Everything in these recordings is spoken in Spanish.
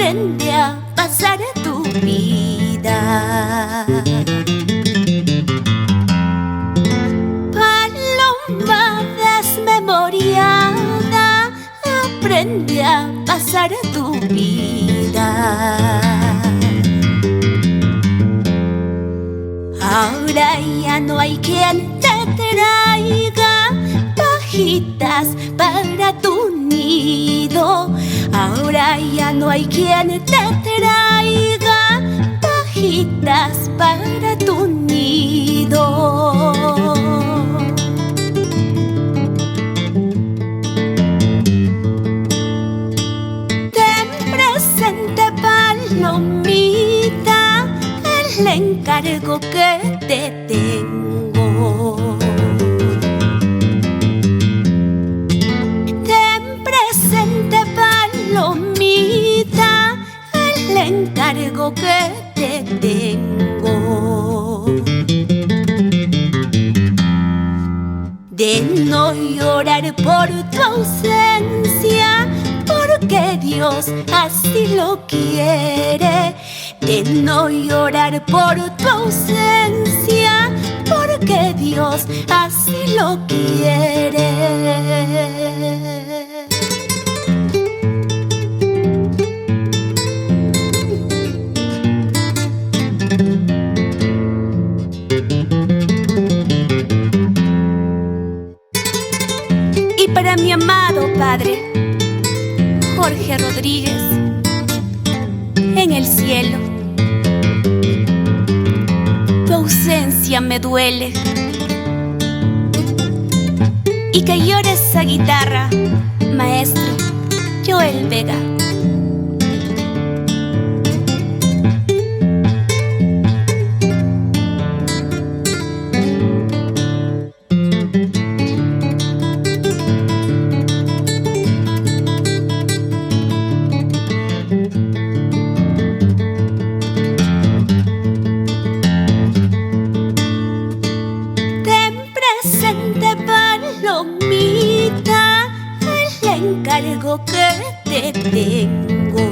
aprende a pasar tu vida. Paloma desmemoriada, aprende a pasar tu vida. Ahora ya no hay quien te traiga pajitas para tu nido. Ahora ya no hay quien te traiga pajitas para tu nido. Ten presente, palomita, el encargo que te tengo. Ten presente, palomita, el encargo que te tengo. De no llorar por tu ausencia, porque Dios así lo quiere. De no llorar por tu ausencia, porque Dios así lo quiere. Y para mi amado padre, Jorge Rodríguez, en el cielo, tu ausencia me duele. Y que llore esa guitarra, maestro Joel Vega. Palomita, el encargo que te tengo.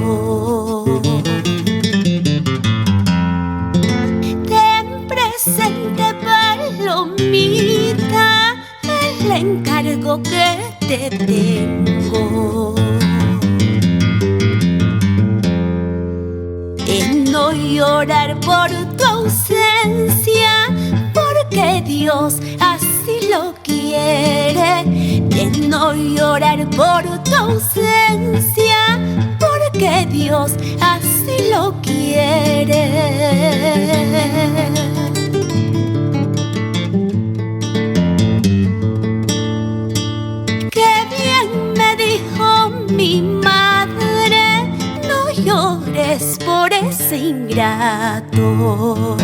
Ten presente, palomita, el encargo que te tengo. En no llorar por tu ausencia, porque Dios así lo quiere. De no llorar por tu ausencia, porque Dios así lo quiere. Qué bien me dijo mi madre, no llores por ese ingrato.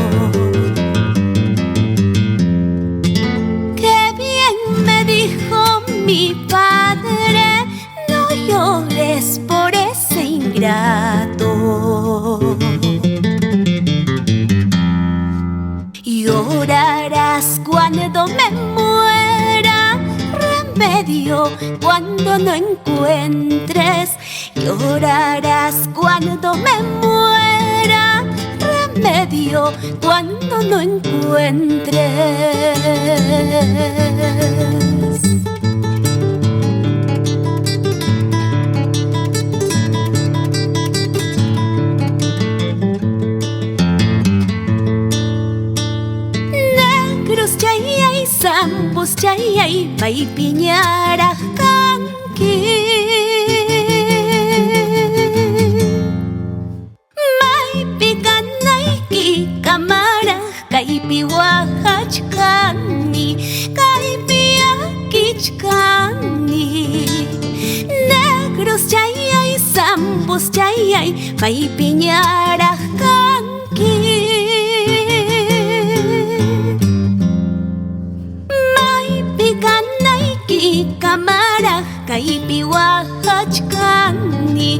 Mi padre, no llores por ese ingrato. Llorarás cuando me muera, remedio cuando no encuentres. Llorarás cuando me muera, remedio cuando no encuentres. Sambus chayay may piñara kanki, may pikanay ki kamara kay piwahachkani, kay piyakichkani. Negros chayay, sambus chayay may piñara kanki, kamara kay piwahachkani,